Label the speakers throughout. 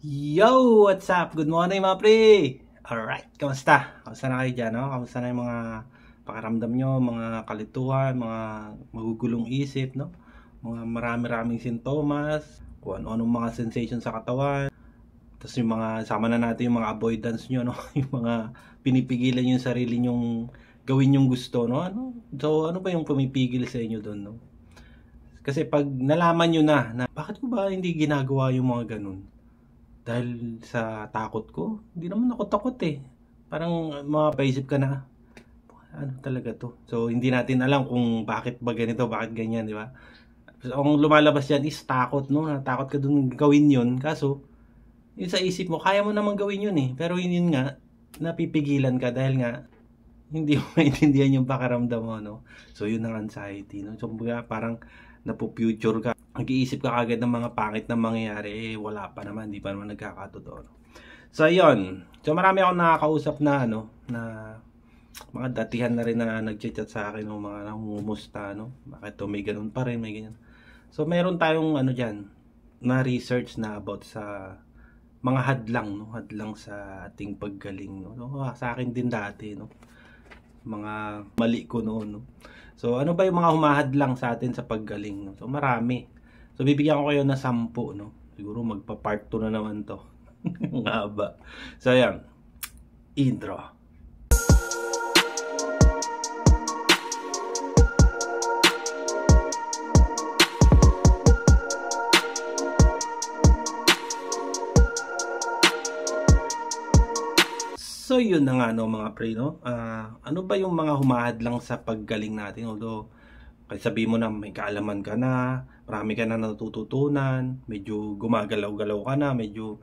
Speaker 1: Yo! What's up? Good morning mga pre! Alright, kamusta? Kamusta na kayo dyan, no? Kamusta na yung mga pakiramdam nyo, mga kalituhan, mga magugulong isip, no? Mga marami-raming sintomas, kung ano-anong mga sensation sa katawan. Tapos yung mga, sama na natin yung mga avoidance nyo, no? Yung mga pinipigilan yung sarili nyong gawin yung gusto, no? So, ano ba yung pumipigil sa inyo doon, no? Kasi pag nalaman nyo na bakit ko ba hindi ginagawa yung mga ganun? Dahil sa takot ko? Hindi naman ako takot eh. Parang mapaisip ka na, ano talaga to? So, hindi natin alam kung bakit ba ganito, bakit ganyan, di ba? So, ang lumalabas yan is takot, no? Natakot ka dun gawin yun. Kaso, yun sa isip mo, kaya mo namang gawin yun eh. Pero yun nga, napipigilan ka dahil nga, hindi mo maintindihan yung pakiramdam mo, no? So, yun ang anxiety, no? So, parang napo-future ka. Nag-iisip ka agad ng mga pangit na mangyayari, wala pa naman, di pa naman nagkakatotoo. No? So, ayun. So, marami akong nakakausap na, na mga datihan na rin na nag-chat sa akin, mga nangungumusta, Bakit to may ganun pa rin, may ganyan. So, meron tayong, dyan, na research na about sa mga hadlang, Hadlang sa ating paggaling, So, sa akin din dati, Mga mali ko noon, So, ano ba yung mga humahadlang sa atin sa paggaling, So, marami. So, bibigyan ko kayo ng 10, Siguro magpa-part 2 na naman to. Ang haba. So, ayan. Intro. So, yun na nga, mga pre, ano ba yung mga humahadlang sa paggaling natin? Although, kasi sabihin mo na may kaalaman ka na, marami ka na natututunan, medyo gumagalaw-galaw ka na, medyo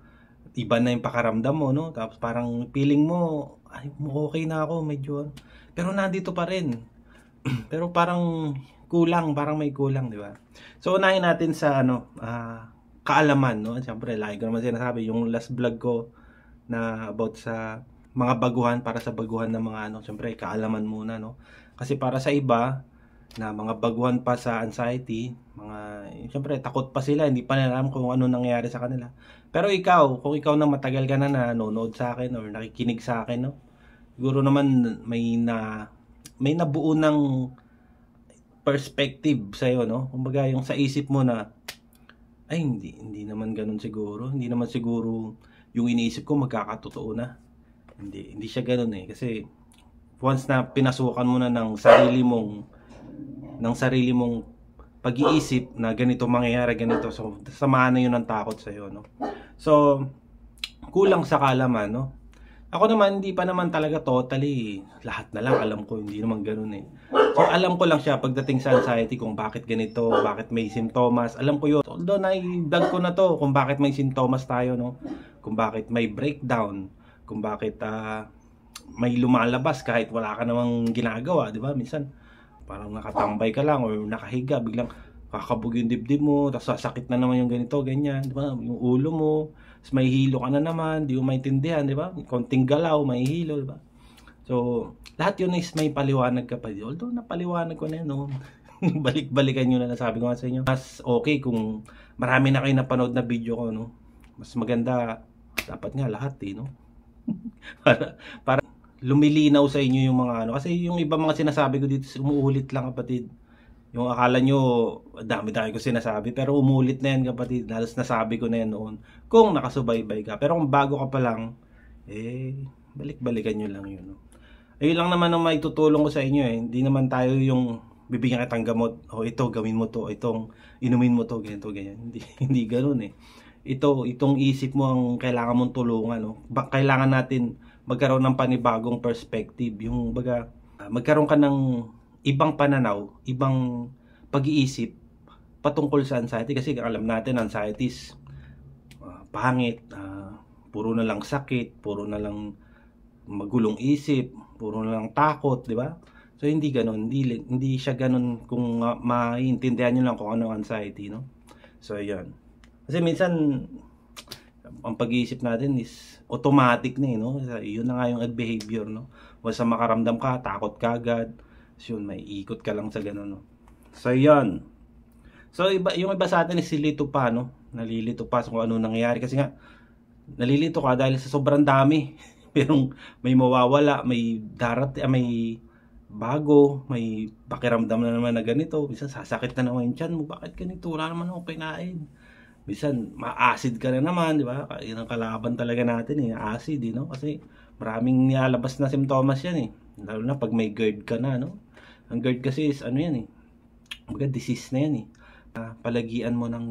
Speaker 1: iba na yung pakaramdam mo, Tapos parang feeling mo, ay, okay na ako, medyo. Pero nandito pa rin. Pero parang kulang, parang may kulang, di ba? So, unahin natin sa, kaalaman, Siyempre, lagi ko naman sinasabi, yung last vlog ko na about sa mga baguhan, para sa baguhan ng mga siyempre kaalaman muna, Kasi para sa iba na mga baguhan pa sa anxiety, siyempre takot pa sila, hindi pa nila alam kung ano nangyayari sa kanila. Pero ikaw, kung ikaw na matagal ka na nanonood sa akin or nakikinig sa akin, siguro naman may nabuo ng perspective sa iyo, Kumbaga yung sa isip mo na ay hindi naman ganoon siguro, hindi naman siguro yung iniisip ko magkakatotoo na. Hindi siya ganoon eh, kasi once na pinasukan mo na ng sarili mong pag-iisip na ganito mangyayari, ganito, so samahan na yun ng takot sa iyo, So, kulang sa kaalaman, Ako naman, hindi pa naman talaga totally, lahat na lang alam ko, hindi naman ganoon eh. So, alam ko lang siya pagdating sa anxiety, kung bakit ganito, bakit may sintomas, alam ko yun. Although, na-vlog ko na to, kung bakit may sintomas tayo, Kung bakit may breakdown, kung bakit may lumalabas kahit wala ka namang ginagawa, di ba? Minsan, parang nakatambay ka lang or nakahiga, biglang kakabog yung dibdib mo, tapos sasakit na naman yung ganito, ganyan, di ba? Yung ulo mo, tapos may hilo ka na naman, di mo maintindihan, di ba? Konting galaw, may hilo, di ba? So, lahat yun is may paliwanag ka pa. Although, napaliwanag ko na yun, Balik-balikan nyo na nasabi ko nga sa inyo. Mas okay kung marami na kayo napanood na video ko, Mas maganda, dapat nga lahat, para lumilinaw sa inyo yung mga kasi yung iba mga sinasabi ko dito umuulit lang, kapatid. Yung akala nyo dami-dami ko sinasabi, pero umulit na yan, kapatid. Halos nasabi ko na yan noon kung nakasubaybay ka. Pero kung bago ka pa lang, balik-balikan nyo lang yun, Ayun lang naman ang maitutulong ko sa inyo eh. Hindi naman tayo yung bibigyan kitang gamot, ito gawin mo to, itong inumin mo to, ganito, ganyan. Hindi ganoon eh. Itong isip mo ang kailangan mong tulungan, Kailangan natin magkaroon ng panibagong perspective, yung magkaroon ka ng ibang pananaw, ibang pag-iisip patungkol sa anxiety. Kasi alam natin, anxiety is pangit, puro na lang sakit, puro na lang magulong isip, puro na lang takot, di ba? So hindi ganoon, hindi siya ganoon kung maiintindihan niyo lang kung ano ang anxiety, So ayan. Kasi minsan, ang pag-iisip natin is automatic na Yun na nga yung behavior, Once makaramdam ka, takot ka agad. So yun, may ikot ka lang sa ganun, So yun. So yung iba sa atin is silito pa, nalilito pa sa kung ano nangyayari. Kasi nga, nalilito ka dahil sa sobrang dami. Pero may mawawala, may may bago, may pakiramdam na naman na ganito. Minsan sasakit na naman yung tiyan mo. Bakit ganito? Wala naman ako kinain. Minsan ma-acid ka na naman, di ba? Yan ang kalaban talaga natin eh, acid, no? Kasi maraming nilalabas na simptomas yan eh. Lalo na pag may GERD ka na, no? Ang GERD kasi is ano yan eh. Mga disease na yan eh. Palagian mo ng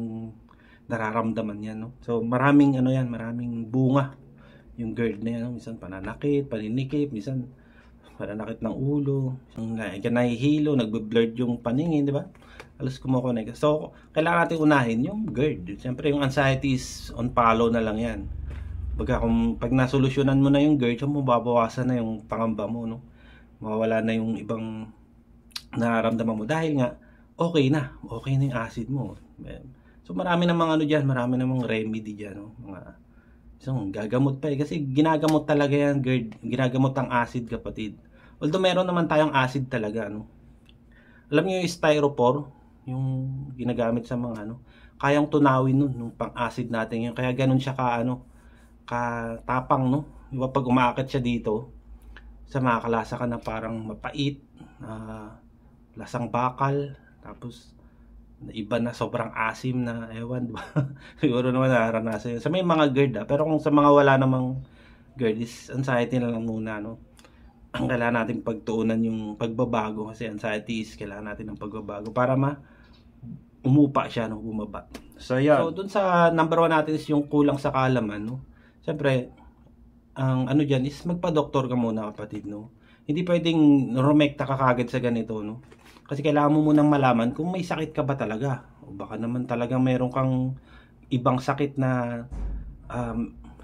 Speaker 1: nararamdaman yan, no? So maraming ano yan, maraming bunga yung GERD na yan, no? Minsan pananakit, paninikip, minsan pananakit ng ulo, nahihilo, nagbe-blurred yung paningin, di ba? Halos kumukonek. So, kailangan natin unahin yung GERD. Siyempre, yung anxiety is on follow na lang yan. Pag nasolusyonan mo na yung GERD, so mababawasan na yung pangamba mo, no? Mawawala na yung ibang nararamdaman mo. Dahil nga, okay na yung acid mo. So, marami namang ano dyan, marami namang remedy dyan, no? Gagamot pa eh. Kasi ginagamot talaga yan, GERD. Ginagamot ang acid, kapatid. Although, meron naman tayong acid talaga, no? Alam niyo yung styrofoam, yung ginagamit sa mga ano, kayang tunawin nun, yung pang-acid natin yun. Kaya ganun siya katapang, no? Diba pag umaakit siya dito, sa makakalasa ka na parang mapait, lasang bakal, tapos iba na sobrang asim na, ewan, diba? Siguro naman naranasan yun. Sa may mga GERD, pero kung sa mga wala namang GERD, is anxiety na lang muna, no? Kailangan natin pagtuunan yung pagbabago kasi anxiety is kailangan natin ng pagbabago para umupa siya, no, bumaba. So yan. So dun sa number 1 natin is yung kulang sa kaalaman, no. Siyempre, ang ano diyan is magpa-doktor ka muna, kapatid, no. Hindi pwedeng rumekta ka kagad sa ganito, no. Kasi kailangan mo munang malaman kung may sakit ka ba talaga. O baka naman talagang meron kang ibang sakit na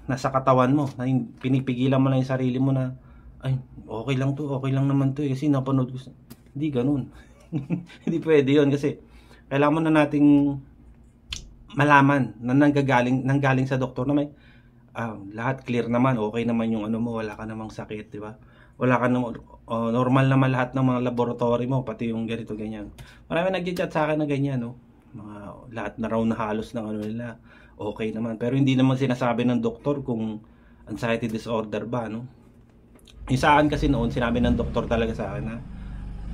Speaker 1: nasa katawan mo, na pinipigilan mo lang yung sarili mo na ay, okay lang naman to eh, kasi napanood ko. Hindi ganun. Hindi pwede yun kasi kailangan mo na nating malaman na nanggaling sa doktor na may lahat clear naman, okay naman yung ano mo, wala ka namang sakit, di ba? Wala ka namang normal naman lahat ng mga laboratory mo, pati yung ganito ganyan. Marami nag-chat sa akin na ganyan, no. Mga lahat na raw na halos ng ano nila, okay naman. Pero hindi naman sinasabi ng doktor kung anxiety disorder ba, no. Yung sa akin kasi noon, sinabi ng doktor talaga sa akin na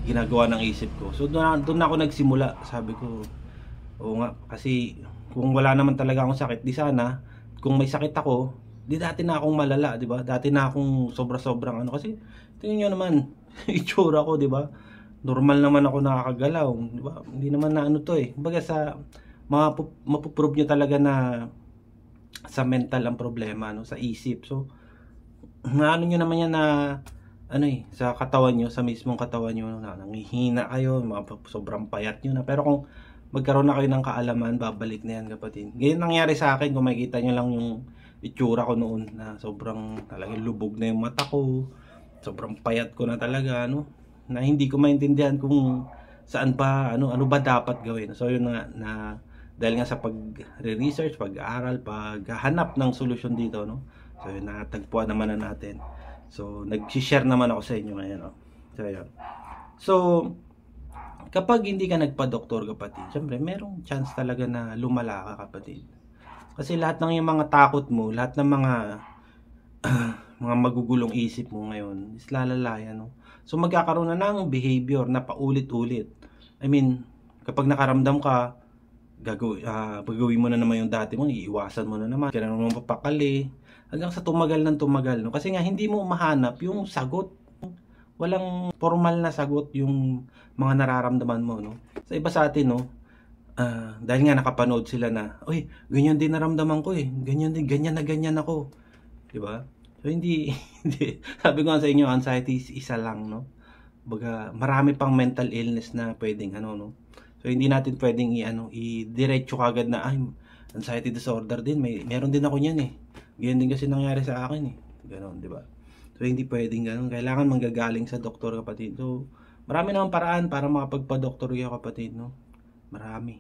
Speaker 1: ginagawa ng isip ko. So doon ako nagsimula. Sabi ko, oo nga, kasi kung wala naman talaga akong sakit, di sana, kung may sakit ako, di dati na akong malala, di ba? Dati na akong sobra-sobrang ano. Kasi tingnan nyo naman, itsura ko, di ba? Normal naman ako nakakagalaw, di ba? Hindi naman na ano to eh. Kumbaga sa, mapuprove nyo talaga na sa mental ang problema, no? Sa isip. So, ano nyo naman yan na ano eh, sa katawan nyo, sa mismong katawan nyo, na nangihina kayo, sobrang payat nyo na. Pero kung magkaroon na kayo ng kaalaman, babalik na yan, kapatid. Ganyan nangyari sa akin, kung makikita nyo lang yung itsura ko noon, na sobrang talagang lubog na yung mata ko, sobrang payat ko na talaga, ano, na hindi ko maintindihan kung saan pa, ano ba dapat gawin. So yun nga, na dahil nga sa pag-research, pag-aaral, paghahanap ng solusyon dito, no. So yun, natagpuan naman na natin. So nag-share naman ako sa inyo ngayon, no. So yun. So kapag hindi ka nagpa-doktor, kapatid, syempre merong chance talaga na lumala ka, kapatid. Kasi lahat ng yung mga takot mo, lahat ng mga mga magugulong isip mo ngayon is lalalayan, no. So magkakaroon na ng behavior na paulit-ulit. I mean, kapag nakaramdam ka, gagawin mo na naman yung dati mo, iiwasan mo na naman, kaya naman mapapakali, hanggang sa tumagal ng tumagal, no. Kasi nga hindi mo mahanap yung sagot. Walang formal na sagot yung mga nararamdaman mo, no. Sa iba sa atin, no, dahil nga nakapanood sila na, uy, ganyan din naramdaman ko eh. Ganyan na ganyan ako. 'Di ba? So hindi sabi ko nga sa inyo, anxiety is isa lang, no. Baga marami pang mental illness na pwedeng ano, no. So hindi natin pwedeng i-diretso kagad na ay anxiety disorder din, meron din ako niyan eh. Ganyan din kasi nangyari sa akin eh. Ganon, 'di ba? So hindi pwedeng ganoon. Kailangan manggagaling sa doktor, kapatid. So marami namang paraan para makapagpa-doktor kayo, kapatid, no. Marami.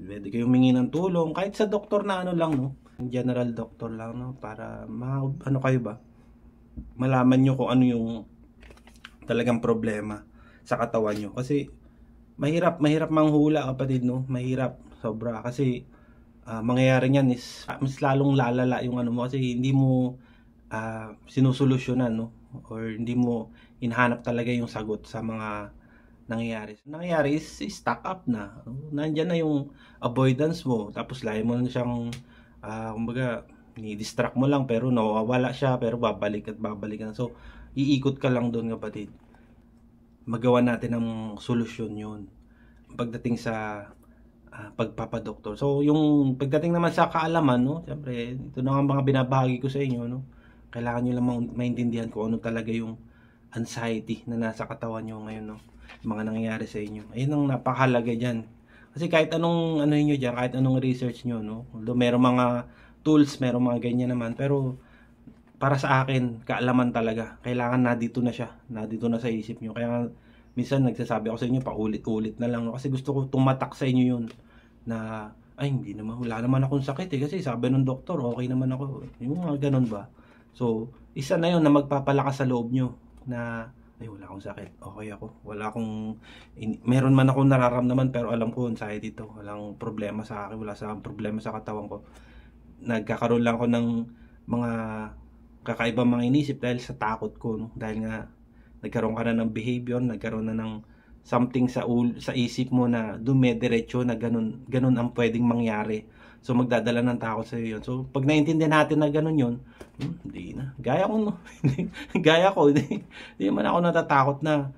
Speaker 1: Pwede kayo humingi ng tulong kahit sa doktor na ano lang, no. General doctor lang, no, para ano kayo ba? Malaman nyo kung ano yung talagang problema sa katawan nyo. Kasi mahirap manghula, kapatid, no. Mahirap sobra kasi mangyayari niyan is mas lalong lalala yung ano mo kasi hindi mo sinusolusyonan, no? Or hindi mo hinahanap talaga yung sagot sa mga nangyayari. Nangyayari is stock up na. Nandiyan na yung avoidance mo. Tapos lagi mo na siyang kumbaga ni-distract mo lang pero nawawala siya pero babalik at babalik na. So iikot ka lang doon, kapatid. Magawa natin ng solusyon yun pagdating sa pagpapadoktor. So yung pagdating naman sa kaalaman, no, siyempre ito na ang mga binabahagi ko sa inyo, no. Kailangan nyo lang maintindihan kung ano talaga yung anxiety na nasa katawan nyo ngayon, no, mga nangyayari sa inyo. Ayun ang napakahalaga dyan. Kasi kahit anong ano nyo dyan, kahit anong research nyo, no, although meron mga tools, meron mga ganyan naman, pero para sa akin, kaalaman talaga. Kailangan nandito na siya, nandito na sa isip nyo. Kaya minsan nagsasabi ako sa inyo, paulit-ulit na lang, no? Kasi gusto ko tumatak sa inyo yun na, ay hindi naman, wala naman akong sakit eh. Kasi sabi ng doktor, okay naman ako. Yung mga ganun ba? So, isa na yun na magpapalakas sa loob nyo na, ay wala akong sakit, okay ako. Wala akong, meron man akong nararamdaman pero alam ko anxiety to. Walang problema sa akin, wala sa problema sa katawan ko. Nagkakaroon lang ako ng mga kakaibang mga inisip dahil sa takot ko, no? Dahil nga nagkaroon ka na ng behavior, nagkaroon na ng something sa isip mo na dumediretso na ganun ang pwedeng mangyari. So magdadala ng takot sa iyo yun. So pag naintindihan natin na ganun yun, hindi na. Gaya ko, no? Gaya ko, hindi naman ako natatakot na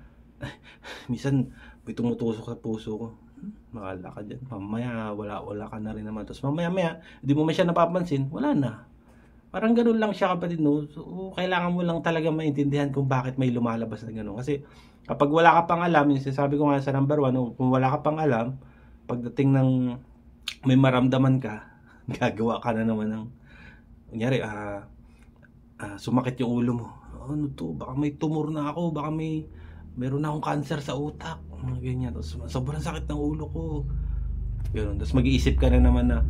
Speaker 1: minsan may tumutusok sa puso ko. Makala ka dyan. Mamaya wala ka na rin naman. Tapos mamaya hindi mo man siya napapansin, wala na. Parang ganun lang siya, kapatid, no? So, kailangan mo lang talaga maintindihan kung bakit may lumalabas na ganun. Kasi kapag wala ka pang alam, yung sinasabi ko nga sa number 1, no? Kung wala ka pang alam, pagdating ng may maramdaman ka, gagawa ka na naman ng, kunyari, sumakit yung ulo mo. Ano to? Baka may tumor na ako, baka meron na akong cancer sa utak. Mga ganyan. Tapos sobrang sakit ng ulo ko. Yun. Tapos mag-iisip ka na naman na,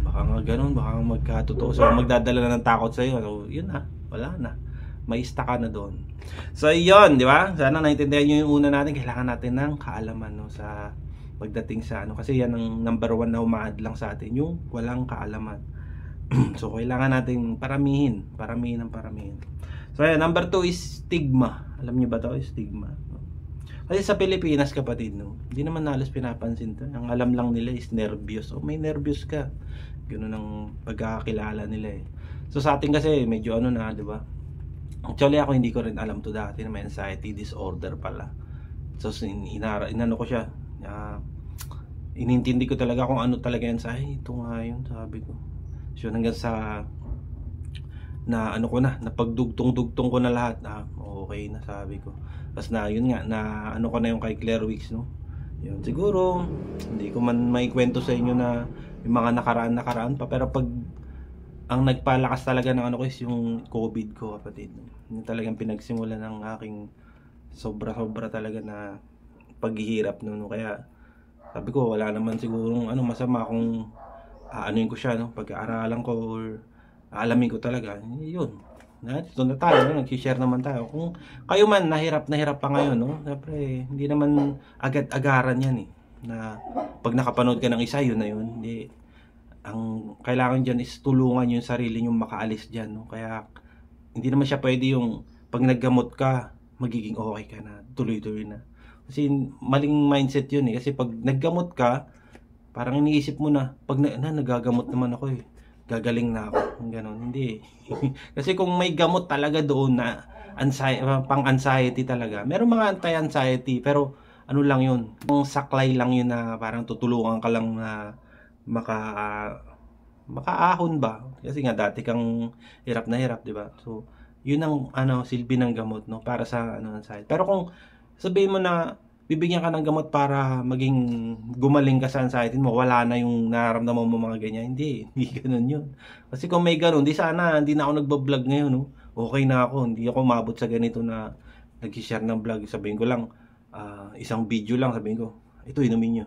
Speaker 1: baka nga ganun, baka magkatotoo. So magdadala na ng takot sa iyo. So yun na, wala na. May ista ka na doon. So yun, di ba? Sana naintindihan niyo yung una natin. Kailangan natin ng kaalaman, no, sa pagdating sa ano. Kasi yan ang number 1 na umaad lang sa atin, yung walang kaalaman. So kailangan natin paramihin. So ayan, number 2 is stigma. Alam niyo ba 'to, stigma? Kasi sa Pilipinas, kapatid, no, hindi naman halos pinapansin to. Ang alam lang nila is nervyos. O may nervyos ka. Ganoon ang pagkakakilala nila eh. So sa atin kasi medyo ano na, di ba? Actually ako hindi ko rin alam to dati na may anxiety disorder pala. So inano ko siya. Inintindi ko talaga kung ano talaga yan. Ay, ito nga yun, sabi ko. So hanggang sa na ano ko na, napagdugtong-dugtong ko na lahat. Okay na, sabi ko. Tapos na yun nga, na ano ko na yung kay Claire Weeks, no. Yun, siguro hindi ko man maikwento sa inyo na yung mga nakaraan pa, pero pag ang nagpalakas talaga ng ano ko is yung COVID ko, kapatid. Yung talagang pinagsimulan ng aking sobra talaga na paghihirap, no. Kaya sabi ko wala naman sigurong ano masama kung anuin ko siya, no, pag-aaralan ko or alamin ko talaga. Yun. Ito na tayo, no? Nag-share naman tayo. Kung kayo man nahirap pa ngayon, no? Siyempre, hindi naman agad-agaran yan eh. Na pag nakapanood ka ng isa, yun na yun. Hindi. Ang kailangan dyan is tulungan yung sarili nyo makaalis dyan, no? Kaya hindi naman siya pwede yung pag naggamot ka, magiging okay ka na, tuloy-tuloy na. Kasi maling mindset yun eh. Kasi pag naggamot ka, parang iniisip mo na, pag nagagamot naman ako eh, gagaling na ako, gano'n. Hindi. Kasi kung may gamot talaga doon na pang-anxiety talaga, meron mga anti-anxiety, pero ano lang yun, yung saklay lang yun na parang tutulungan ka lang na makaahon ba? Kasi nga dati kang hirap na hirap, di ba? So, yun ang silbi ng gamot, no, para sa anxiety. Pero kung sabihin mo na bibigyan ka ng gamot para maging gumaling ka sa anxiety mo, wala na yung nararamdaman mo mga ganyan. Hindi ganun yun. Kasi kung may ganun, hindi na ako nagbablog ngayon, no? Okay na ako, hindi ako mabot sa ganito na nag-share ng vlog. Sabihin ko lang, isang video lang, sabihin ko, ito inumin nyo.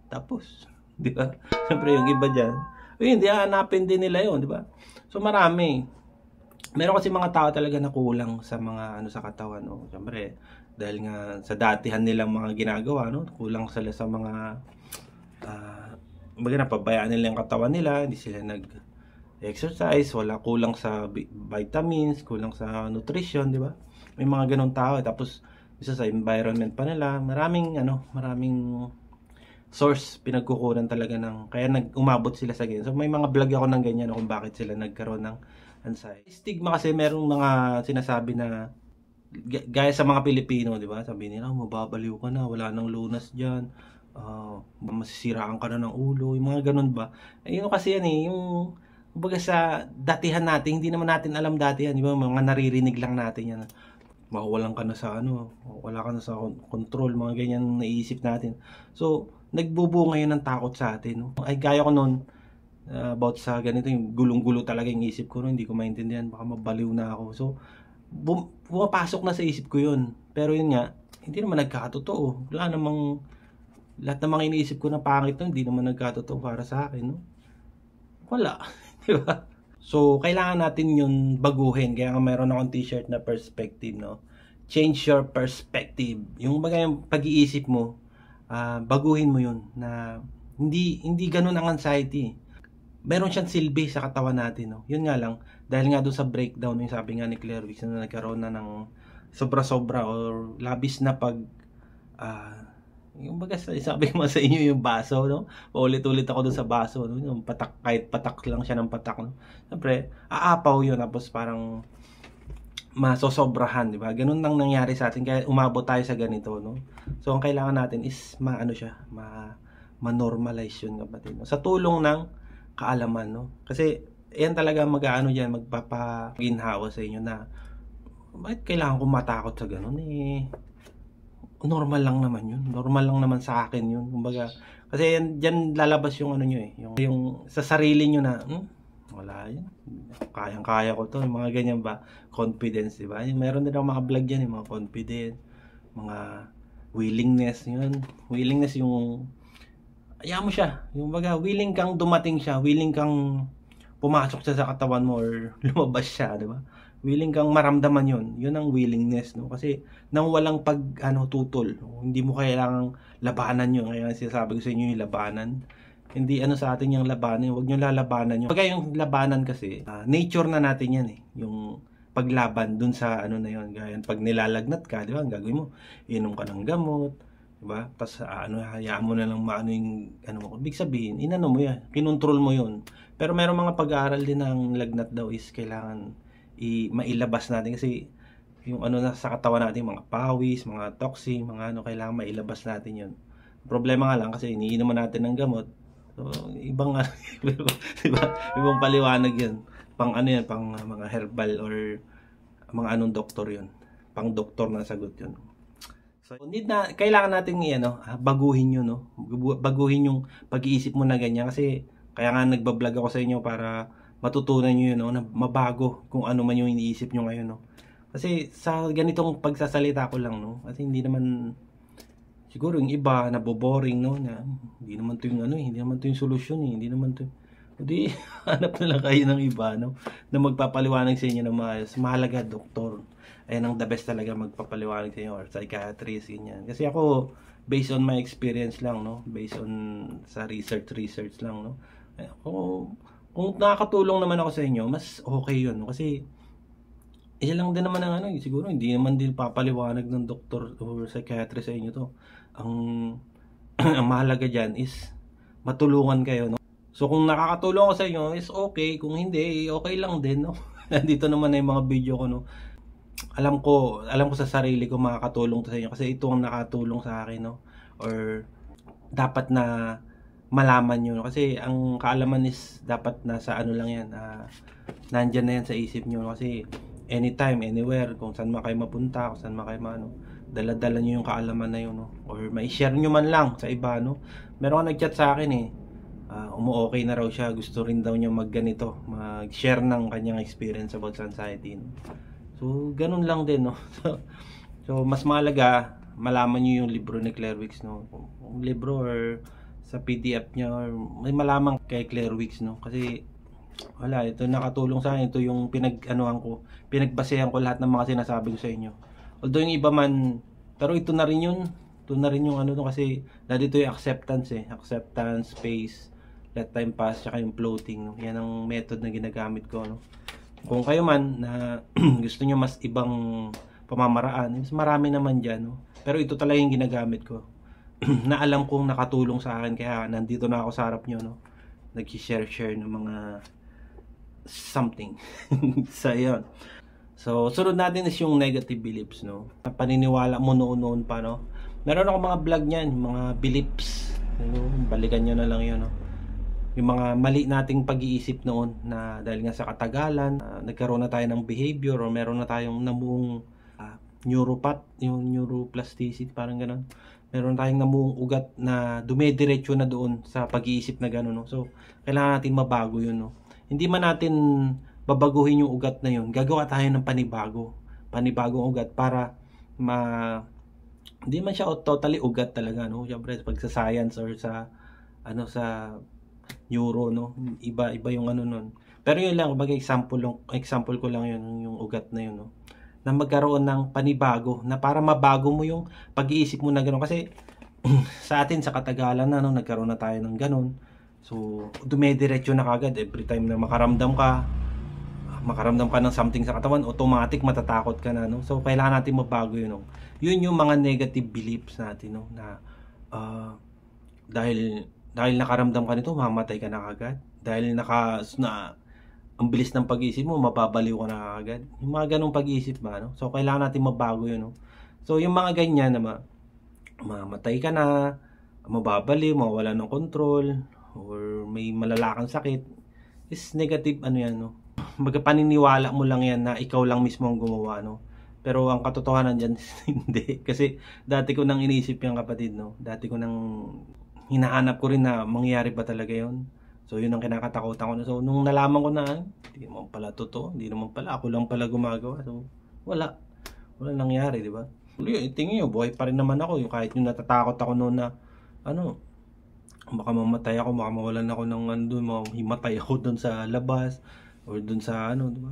Speaker 1: Tapos, di ba? Siyempre yung iba dyan, hindi hanapin din nila yun, di ba? So marami. Meron kasi mga tao talaga na kulang sa mga sa katawan, no? Siyempre, dahil nga sa datihan nilang mga ginagawa, no, kulang sila sa mga Kumbaga napabayaan nila yung katawan nila, hindi sila nag-exercise, wala, kulang sa vitamins, kulang sa nutrition, di ba? May mga ganong tao, tapos isa sa environment pa nila, maraming source pinagkukunan talaga ng kaya umabot sila sa ganyan. So may mga vlog ako ng ganyan kung bakit sila nagkaroon ng anxiety. Stigma kasi merong mga sinasabi na gaya sa mga Pilipino, di ba? Sabi nila, mababaliw ka na, wala nang lunas diyan. Masisiraan ka na ng ulo, yung mga ganun ba? Ayun kasi yan yung kumbaga sa datihan natin, hindi naman natin alam dati yan, di ba? Mga naririnig lang natin yan. Mawawalan ka na sa wala ka na sa control, mga ganyan naisip natin. So, nagbubunga yun ng takot sa atin. No? Ay, gaya ko noon, about sa ganito, yung gulong-gulo talaga yung isip ko, no? Hindi ko maintindihan, baka mabaliw na ako. So, pumapasok na sa isip ko yun. Pero yun nga, hindi naman nagkatotoo. Wala namang, lahat ng mga iniisip ko na pangit no, hindi naman nagkatotoo para sa akin. No? Wala. Di ba? So, kailangan natin yun baguhin. Kaya nga mayroon akong t-shirt na perspective, no? Change your perspective. Yung pag-iisip mo, baguhin mo yun. Na hindi ganun ang anxiety. Meron siyang silbi sa katawan natin, no? Yun nga lang, dahil nga doon sa breakdown, yung sabi nga ni Claire Wicks na nagkaroon na ng sobra-sobra or labis na yung baga sabi mo sa inyo yung baso, no? Paulit-ulit ako doon sa baso, no? Yung patak, kahit patak lang siya ng patak, no? Siyempre, aapaw yun, tapos parang masosobrahan, di ba? Ganun lang nangyari sa atin, kaya umabot tayo sa ganito, no? So, ang kailangan natin is ma-normalize yun, kapatid, no? Sa tulong ng kaalaman, no? Kasi, yan talaga dyan, magpapaginhawa sa inyo na, bakit kailangan ko matakot sa ganun, normal lang naman yun. Normal lang naman sa akin yun. Kumbaga, kasi diyan lalabas yung nyo yung sa sarili nyo na, wala yun. Kayang-kaya ko to. Yung mga ganyan ba? Confidence, di ba? Meron din ako mga vlog dyan, yung mga confident, mga willingness, yun. Willingness yung, ayaw mo siya. Yung baga, willing kang dumating siya. Willing kang pumasok siya sa katawan mo or lumabas siya, di ba? Willing kang maramdaman yun ang willingness, no? Kasi nang walang tutol, no? Hindi mo kailangang labanan yun. Kaya sinasabi ko sa inyo yung labanan, hindi sa atin yung labanan, huwag nyo lalabanan yun. Pagka yung labanan kasi, nature na natin yan yung paglaban dun sa na yun. Gaya pag nilalagnat ka, di ba, ang gagawin mo, inom ka ng gamot, di ba? Tapos hayaan mo na lang yung ibig sabihin, mo yan, kinontrol mo yun. Pero meron mga pag-aaral din ng lagnat daw is kailangan mailabas natin kasi yung na sa katawan natin, mga pawis, mga toxin, mga kailangan mailabas natin yun. Problema nga lang kasi iniinom natin ng gamot. So, ibang diba? Ibang paliwanag yun. Pang yan, pang mga herbal or mga doktor yun. Pang doktor na sagot yun. So, kailangan natin baguhin yun, no? Baguhin yung pag-iisip mo na ganyan kasi kaya nga nagbablog ako sa inyo para matutunan nyo yun, no? Na mabago kung ano man yung iniisip nyo ngayon, no? Kasi sa ganitong pagsasalita ko lang, no? Kasi hindi naman, siguro yung iba, naboboring, no? Na, hindi naman to yung hindi naman to yung solusyon, hindi naman to. Hindi, hanap na lang kayo ng iba, no? Na magpapaliwanag sa inyo ng maayos. Mahalaga, doktor. Ayan ang the best talaga magpapaliwanag sa inyo or psychiatrist, ganyan. Kasi ako, based on my experience lang, no? Based on sa research lang, no? Kung nakakatulong naman ako sa inyo, mas okay yun. Kasi, isa lang din naman ang siguro hindi naman din papaliwanag ng doktor or psychiatrist sa inyo to. Ang mahalaga dyan is matulungan kayo, no? So, kung nakakatulong ako sa inyo, is okay. Kung hindi, okay lang din, no? Nandito naman na yung mga video ko, no? Alam ko sa sarili ko makakatulong to sa inyo kasi ito ang nakatulong sa akin, no? Or, dapat na malaman nyo, no? Kasi ang kaalaman is dapat nasa lang yan, nandyan na yan sa isip nyo, no? Kasi anytime, anywhere, kung saan man kayo mapunta, kung saan man kayo dala-dala nyo yung kaalaman na yun, no? Or mai-share nyo man lang sa iba, no? Meron ka nag-chat sa akin umu-okay na raw siya, gusto rin daw niya mag-ganito, mag-share ng kanyang experience about anxiety, no? So ganun lang din, no? So mas mahalaga malaman nyo yung libro ni Claire Wicks, no? Yung libro or sa PDF niya or may malaman kay Claire Wicks, no? Kasi wala, ito nakatulong sa akin, ito yung pinagbasehan ko lahat ng mga sinasabi ko sa inyo. Although yung iba man, pero ito na rin yung kasi dito yung acceptance, acceptance, space, let time pass, tsaka yung floating, no? Yan ang method na ginagamit ko, no? Kung kayo man na gusto nyo mas ibang pamamaraan, mas marami naman dyan, no? Pero ito talaga yung ginagamit ko na alam kong nakatulong sa akin, kaya nandito na ako sa harap nyo, no? Nag-share ng mga something. So yun. So sunod natin is yung negative beliefs, no? Paniniwala mo noon pa, no? Meron ako mga vlog niyan, mga beliefs, ano, balikan nyo na lang yun, no? Yung mga mali nating pag-iisip noon na dahil nga sa katagalan, nagkaroon na tayo ng behavior or meron na tayong namuong neuropath, yung neuroplasticity, parang gano'n. Meron tayong namuong ugat na dumediretso na doon sa pag-iisip na gano'n, no? So kailangan natin mabago yun, no? Hindi man natin babaguhin yung ugat na yun, gagawa tayo ng panibagong ugat para hindi man siya totally ugat talaga, no? Siyempre pag sa science or sa neuro, no, iba yung ano nun. Pero yun lang, kumbaga example ko lang yun, yung ugat na yun, no, na magkaroon ng panibago na para mabago mo yung pag-iisip mo na gano'n. Kasi sa atin sa katagalan na, no, nagkaroon na tayo ng gano'n. So dumediretso na kagad every time na makaramdam ka ng something sa katawan, automatic matatakot ka na, no? So kailangan natin mabago yun, no? Yun yung mga negative beliefs natin, no, na dahil nakaramdam ka nito, mamatay ka na kagad. Dahil ang bilis ng pag-iisip mo, mapabaliw ka na kagad. Yung mga ganong pag-iisip ba, no? So kailangan natin mabago yun, no? So yung mga ganyan na mamatay ka na, mababaliw, mawala ng control, or may malalakang sakit, is negative yan, no? Magpaniniwala mo lang yan na ikaw lang mismo ang gumawa, no? Pero ang katotohanan dyan, hindi. Kasi dati ko nang iniisip yung kapatid, no? Dati ko nang hinahanap ko rin na mangyayari ba talaga yun. So yun ang kinakatakutan ko. So nung nalaman ko na, hindi naman pala totoo, hindi naman pala, ako lang pala gumagawa. So wala nangyari, di ba? Tingin nyo, buhay pa rin naman ako. Yung kahit yung natatakot ako noon na, baka mamatay ako, baka mawalan ako ng himatay ako doon sa labas, or doon sa di ba?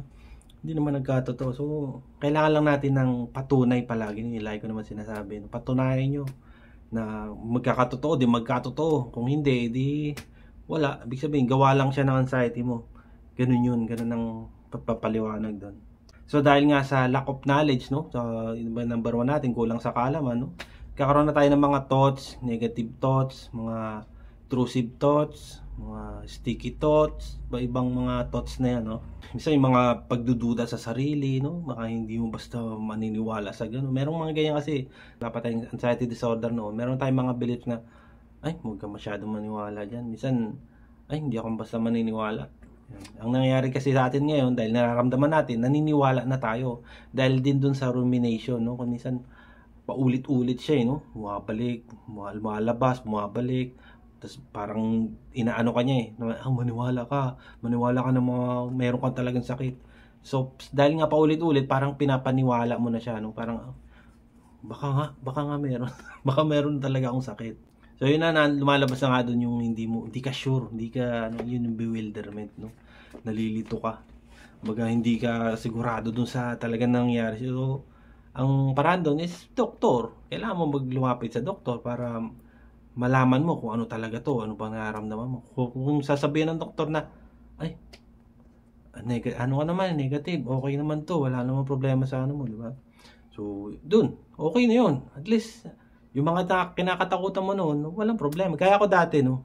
Speaker 1: Hindi naman nagkatotoo. So kailangan lang natin ng patunay palagi. Nilay ko naman sinasabi, patunayan nyo na magkakatotoo, di magkatotoo. Kung hindi, di wala. Ibig sabihin, gawa lang siya ng anxiety mo. Ganun yun, ganun ang pagpapaliwanag doon. So dahil nga sa lack of knowledge, no, so number 1 natin, kulang sa kaalaman, no, kakaroon na tayo ng mga thoughts, negative thoughts, mga intrusive thoughts, mga sticky thoughts, ibang mga thoughts na yan, no. Minsan yung mga pagdududa sa sarili, no, baka hindi mo basta maniniwala sa gano'n. Merong mga ganyan kasi, dapat tayong anxiety disorder, no. Meron tayong mga beliefs na, huwag ka masyadong maniwala dyan. Minsan, hindi ako basta maniniwala. Ang nangyayari kasi sa atin ngayon, dahil nararamdaman natin, naniniwala na tayo. Dahil din dun sa rumination, no. Kung minsan, paulit-ulit siya, no. Bumabalik, lumalabas, bumabalik. Tapos parang inaano ka niya maniwala ka na meron kang talagang sakit. So dahil nga paulit-ulit, parang pinapaniwala mo na siya, no? Parang baka nga meron baka meron talaga akong sakit. So yun na lumalabas na nga doon yung hindi ka sure, yun yung bewilderment, no? Nalilito ka. Baga hindi ka sigurado dun sa talagang nangyari. So ang paraan doon is doktor. Kailangan mo lumapit sa doktor para malaman mo kung ano talaga to, ano bang nararamdaman mo. Kung sasabihin ng doktor na, ano ka naman, negative, okay naman to, wala namang problema sa ano mo, di ba? So, dun, okay na yun. At least, yung mga kinakatakutan mo noon, walang problema. Kaya ako dati, no,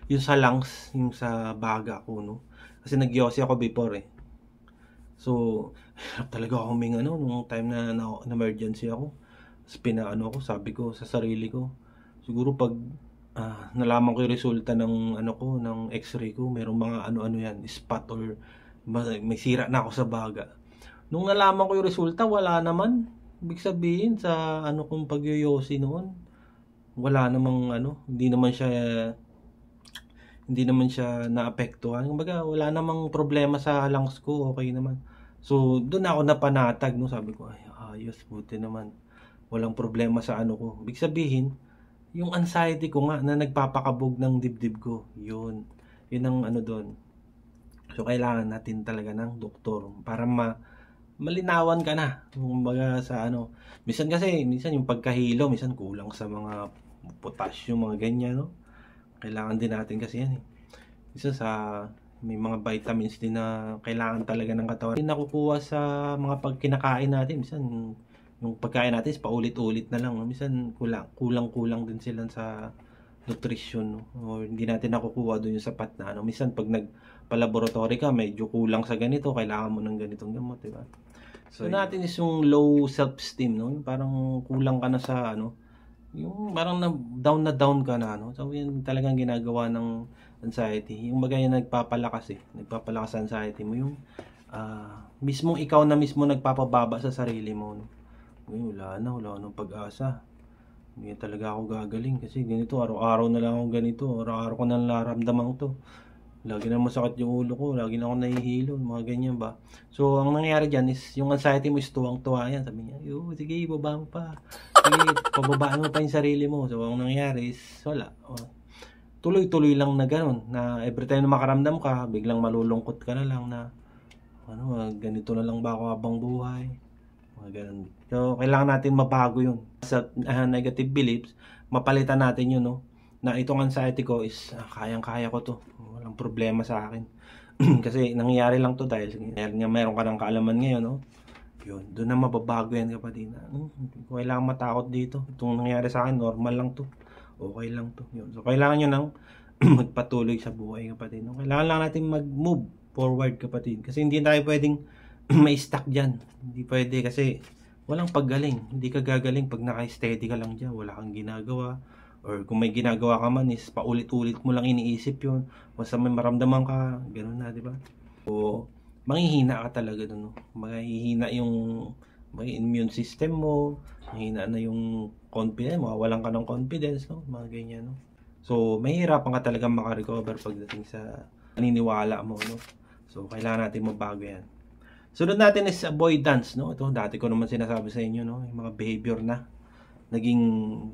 Speaker 1: yung sa lungs, yung sa baga ko, no, kasi nag-yosi ako before, So, talaga ako nung time na emergency ako. Tapos sabi ko sa sarili ko, siguro pag nalaman ko yung resulta ng ng x-ray ko, merong mga yan, spot or may sira na ako sa baga. Nung nalaman ko yung resulta, wala naman. Ibig sabihin sa kong pagyoyosi noon, wala namang hindi naman siya naapektuhan. Kumbaga, wala namang problema sa lungs ko, okay naman. So, doon ako napanatag, no, sabi ko, ayos, buti naman. Walang problema sa ko. Ibig sabihin, yung anxiety ko nga na nagpapakabog ng dibdib ko, yun ang doon. So kailangan natin talaga ng doktor para malinawan ka na. Kumbaga sa minsan yung pagkahilo, minsan kulang sa mga potassium, mga ganyan, no. Kailangan din natin kasi yan, Isa sa may mga vitamins din na kailangan talaga ng katawan. Hindi nakukuha sa mga pagkinakain natin. Minsan yung pagkain natin is paulit-ulit na lang. No? Minsan kulang-kulang din sila sa nutrition. No? O hindi natin nakukuha doon yung sapat na. Ano? Minsan pag nagpa-laboratory ka, medyo kulang sa ganito, kailangan mo ng ganitong gamot. Diba? So natin is yung low self-esteem. No? Yung parang kulang ka na sa ano. Yung parang na down ka na. No? So yun talagang ginagawa ng anxiety. Yung bagay na nagpapalakas nagpapalakas sa anxiety mo yung mismong ikaw na mismo nagpapababa sa sarili mo. No? Wala nang pag-asa. Hindi talaga ako gagaling kasi ganito, araw-araw na lang ako ganito, araw-araw ko na nararamdaman to. Lagi na masakit yung ulo ko, lagi na ako nahihilo, mga ganyan ba. So, ang nangyayari dyan is, yung anxiety mo is tuwang-tuwa yan. Sabi niya, sige, ibaba mo pa. Sige, pababaan mo pa yung sarili mo. So, ang nangyayari is, wala. Tuloy-tuloy lang na ganun, na every time na makaramdam ka, biglang malulungkot ka na lang na, ganito na lang ba ako habang buhay. Mga ganun. So, kailangan natin mabago yun. Sa negative beliefs, mapalitan natin yun, no? Na itong anxiety ko is, kayang-kaya ko to. Walang problema sa akin. Kasi nangyayari lang to dahil meron ka ng kaalaman ngayon, no? Yun, doon na mababago yan, kapatid. Kailangan matakot dito. Itong nangyayari sa akin, normal lang to. Okay lang to. Yun. So, kailangan nyo nang magpatuloy sa buhay, kapatid. No? Kailangan lang natin mag-move forward, kapatid. Kasi hindi tayo pwedeng may stuck dyan. Hindi pwede kasi walang paggaling. Hindi ka gagaling pag naka-steady ka lang dyan. Wala kang ginagawa. Or kung may ginagawa ka man is paulit-ulit mo lang iniisip yun. Basta may maramdaman ka, gano'n na, di ba? So, manghihina ka talaga doon. No? Manghihina yung immune system mo. Manghihina na yung confidence mo. Walang ka ng confidence, no? Mga ganyan, no? So, mahirapan ka talaga makarecover pagdating sa paniniwala mo, no? So, kailangan natin mabago yan. Sunod natin is avoidance, no? Ito, dati ko naman sinasabi sa inyo, no? Yung mga behavior na naging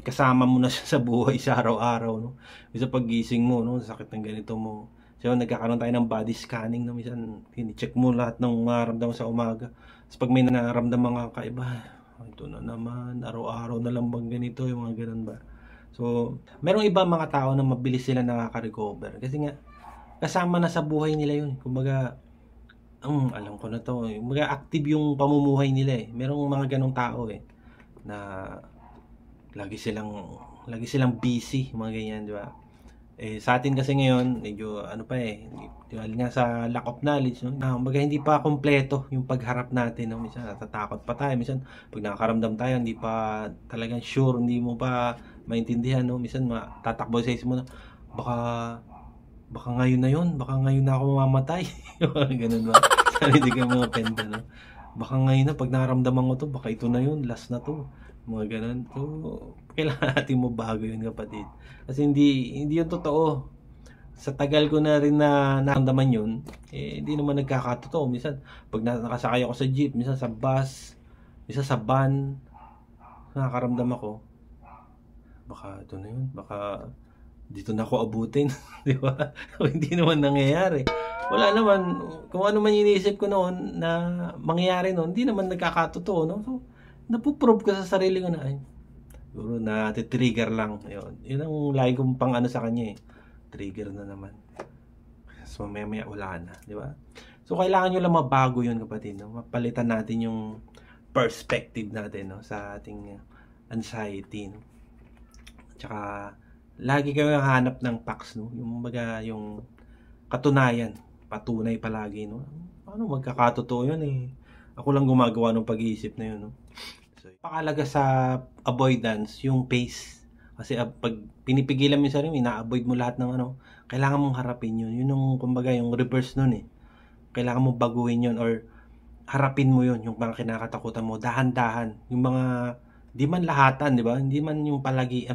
Speaker 1: kasama mo na siya sa buhay sa araw-araw, no? Minsan paggising mo, no? Sakit ng ganito mo. So, nagkakaroon tayo ng body scanning, no? Minsan, check mo lahat ng maramdaman sa umaga. Tapos pag may nararamdaman ka kaiba, ito na naman, araw-araw na lang bang ganito, yung mga ganun ba? So, merong iba mga tao na mabilis sila nakaka-recover. Kasi nga, kasama na sa buhay nila yun. Kumbaga, alam ko na to. Mga active yung pamumuhay nila eh. Merong mga ganong tao eh na lagi silang busy, mga ganyan, di ba? Eh sa atin kasi ngayon, medyo ano pa eh, dahil nga sa lack of knowledge, no? Kumbaga hindi pa kompleto yung pagharap natin, no? Minsan natatakot pa tayo, minsan pag nakakaramdam tayo, hindi pa talagang sure, hindi mo pa maintindihan, no? Minsan tatakbo sa isip mo na baka ngayon na yun, baka ngayon na ako mamamatay. Ganun ba? Sabi di ka mga penda, no? Baka ngayon na, pag nararamdaman ko to, baka ito na yun, last na to. Mga ganun. So, kailangan natin mabago yun, kapatid. Kasi hindi yun totoo. Sa tagal ko na rin na naramdaman yun, hindi naman nagkakatotoo. Minsan, pag nakasakay ako sa jeep, minsan sa bus, minsan sa van, nakakaramdam ako, baka ito na yun, baka dito na ako abutin, di ba? Hindi naman nangyayari. Wala naman, kung ano man iniisip ko noon na mangyayari noon, hindi naman nagkakatotoo, no? So, napuprove ko sa sarili ko na, siguro na trigger lang. Yun ang lagi kong pang ano sa kanya eh. Trigger na naman. So, maya wala na, di ba? So, kailangan nyo lang mabago yun, kapatid, no? Mapalitan natin yung perspective natin, no? Sa ating anxiety, no? Tsaka, lagi kayo hanap ng facts, no? Yung baga, yung katunayan, patunay palagi, no? Paano magkakatotoo yun eh? Ako lang gumagawa ng pag-iisip na yun, no? So, pakalaga sa avoidance, yung pace. Kasi pag pinipigilan mo yung sarili, ina-avoid mo lahat ng ano, kailangan mong harapin yun. Yun yung, kumbaga, yung reverse nun eh. Kailangan mong baguhin yun or harapin mo yun, yung mga kinakatakutan mo, dahan-dahan. Yung mga, di man lahatan, di ba? Hindi man yung palagi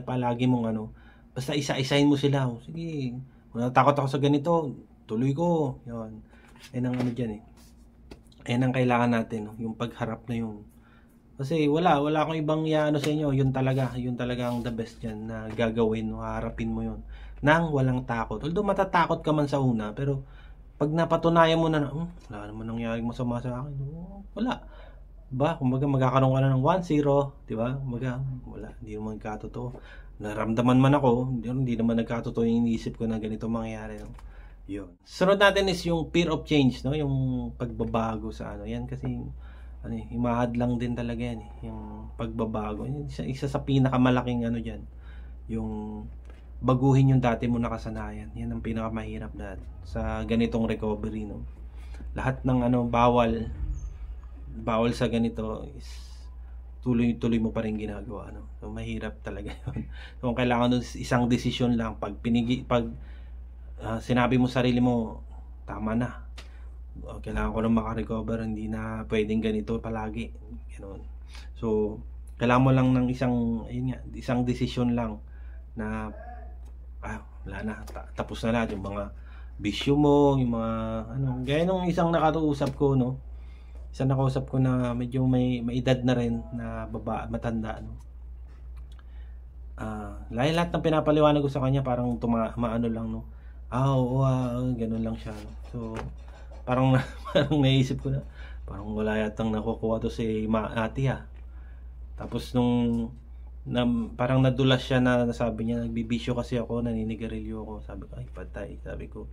Speaker 1: mong ano, basta isa-isahin mo sila. Sige, kung natakot ako sa ganito, tuloy ko. Yun. Yan ang ano dyan eh. Yan ang kailangan natin, no? Yung pagharap na yun. Kasi wala akong ibang iano sa inyo. Yun talaga ang the best dyan na gagawin, no? Harapin mo yun. Nang walang takot. Although matatakot ka man sa una, pero pag napatunayan mo na, wala naman nangyaring masama sa akin. Wala. Diba? Kumbaga magkakaroon ka na ng 1-0, diba? Kumbaga, wala. Hindi naman katotoo. Naramdaman man ako, hindi naman nagkatotoo yung iniisip ko na ganito mangyayari. No? Yun. Sunod natin is yung fear of change, no? Yung pagbabago sa ano. Yan kasi ano, himahad lang din talaga yan, yung pagbabago. Isa sa pinakamalaking ano diyan, yung baguhin yung dati mo nakasanayan. Yan ang pinakamahirap na sa ganitong recovery, no? Lahat ng ano bawal sa ganito is tuloy-tuloy mo pa rin ginagawa, no? So mahirap talaga 'yun. So kailangan nun isang desisyon lang, pag sinabi mo sarili mo, tama na, kailangan ko na makarecover, hindi na pwedeng ganito palagi, ganoon. So kailangan mo lang ng isang desisyon lang na wala na, tapos na lahat yung mga bisyo mo, yung mga ano, gaya nung isang nakausap ko, no, isang nakausap ko na medyo may edad na rin na matanda, no. Lahat ng pinapaliwanag ko sa kanya parang maano lang, no. Oo, ganun lang siya, no? So parang parang naisip ko na parang wala yatang nakukuha to si ate, tapos nung parang nadulas siya na sabi niya, nagbibisyo kasi ako, naninigarilyo ako. Sabi ko, ay patay. Sabi ko,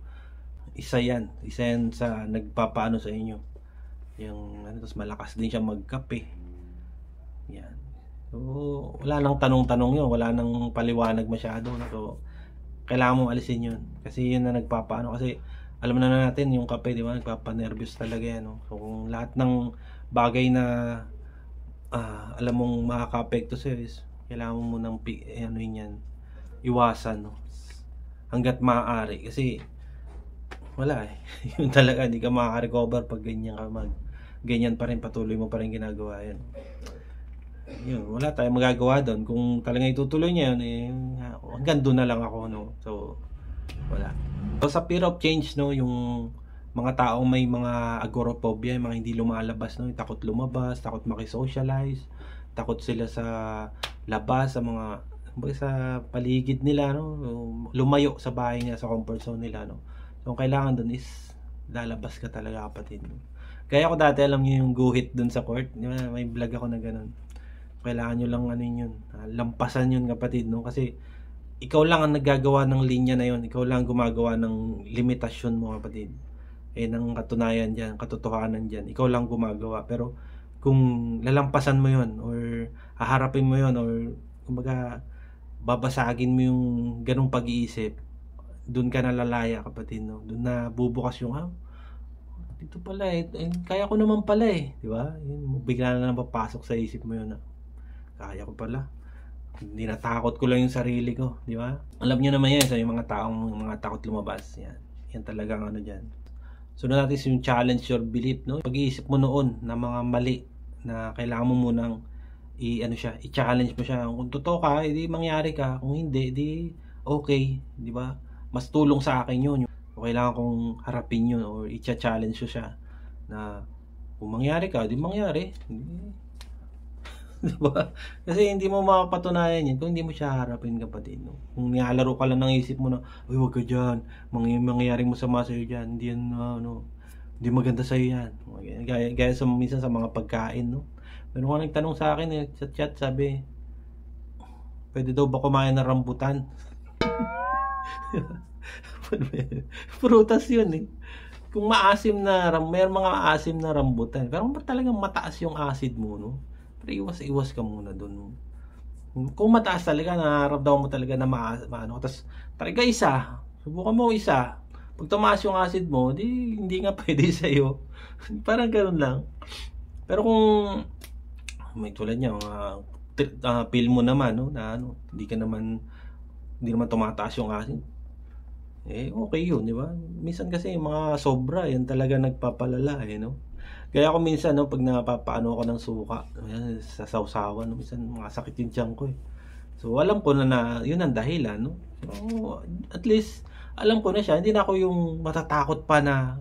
Speaker 1: isa yan sa nagpapaano sa inyo. Yung ano, tapos malakas din siya magkape. Yan. So wala nang tanong-tanong yun, wala nang paliwanag masyado. So kailangan mong alisin yun, kasi yun na nagpapaano. Kasi alam na natin yung kape, di ba, nagpapanervyos talaga yan, no? So kung lahat ng bagay na alam mong makaka-apekto sa'yo is kailangan mo nang ano yan, iwasan, no? Hanggat maaari, kasi wala yun talaga, hindi ka makaka-recover pag ganyan pa rin, patuloy mo pa rin ginagawa yan. Yun, wala tayong magagawa doon. Kung talagang itutuloy niya yun, hanggang doon na lang ako, no? So wala. So sa fear of change, no, yung mga taong may mga agoraphobia, yung mga hindi lumalabas, no, yung takot lumabas, takot makisocialize, takot sila sa labas, sa mga sa paligid nila, no, lumayo sa bahay niya, sa comfort zone nila, no. So kailangan doon is lalabas ka talaga, kapatid, no? Kaya ako dati, alam niyo yung guhit doon sa court, may vlog ako na ganun. Kailangan nyo lang ano yun, lampasan yun, kapatid, no? Kasi ikaw lang ang naggagawa ng linya na yun, ikaw lang gumagawa ng limitasyon mo, kapatid. Ng katunayan dyan, katotohanan dyan, ikaw lang gumagawa. Pero kung lalampasan mo yun, or haharapin mo yun, or kumbaga babasagin mo yung ganung pag-iisip, doon ka nalalaya, kapatid, no? Doon na bubukas yung dito pala kaya ko naman pala, di ba? Yun, bigla na napapasok sa isip mo yun, kaya ko pala. Hindi, natakot ko lang yung sarili ko, di ba? Alam niyo naman yan sa yung mga takot lumabas. Yan talagang ano diyan. So natin yung challenge your belief, no? Pag-iisip mo noon na mga mali na kailangan mo munang i-challenge mo siya. Kung totoo ka, edi mangyari ka. Kung hindi, edi okay, di ba? Mas tulong sa akin yun. So, kailangan kong harapin yun or i-challenge ko siya na kung mangyari ka, di mangyari. Diba? Kasi hindi mo mapapatunayan yan kung hindi mo siya harapin, kapatid, no? Kung nilalaro ka lang ng isip mo na, uy, wag ka dyan, mangyayaring masama sa'yo dyan, hindi yan, hindi maganda sa'yo yan. Gaya minsan sa mga pagkain, no? Meron ka nagtanong sa akin sa chat, sabi, pwede daw ba kumain ng rambutan? Prutas yun, Kung maasim na, mayroon mga maasim na rambutan, pero talagang mataas yung acid mo, no? Iwas ka muna doon. Kung mataas talaga, nararamdaman mo talaga na maano, tapos talaga subukan mo isa. Pag tumaas yung acid mo, hindi nga pwede sa'yo. Parang ganoon lang. Pero kung may tulad niya, pill mo naman, no, na hindi naman tumataas yung acid, okay yun, di ba? Minsan kasi mga sobra, yan talaga nagpapalala, no? Kaya ako minsan, no, pag napapaano ako ng suka, sa sausawan, no, minsan sakit yung tiyan ko, So alam ko na yun ang dahilan, no? So at least alam ko na siya, hindi na ako yung matatakot pa na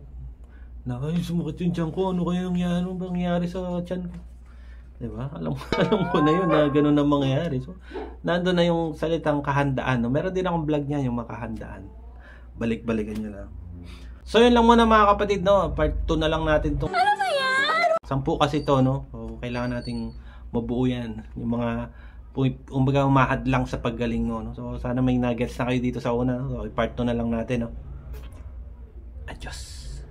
Speaker 1: ay, sumakit yung tiyan ko, ano nangyari sa tiyan ko? Diba? Alam ko na yun na gano'n ang mangyayari. So nandoon na yung salitang kahandaan, no? Meron din akong vlog niya, yung makahandaan. Balik-balikan nyo lang. So yun lang muna, mga kapatid, no? Part 2 na lang natin itong 10 kasi to, no? So kailangan nating mabuo yan, yung mga kumbaga umahadlang sa paggaling mo, no? So sana may nuggets na kayo dito sa una, no? So part 2 na lang natin, no? Adios!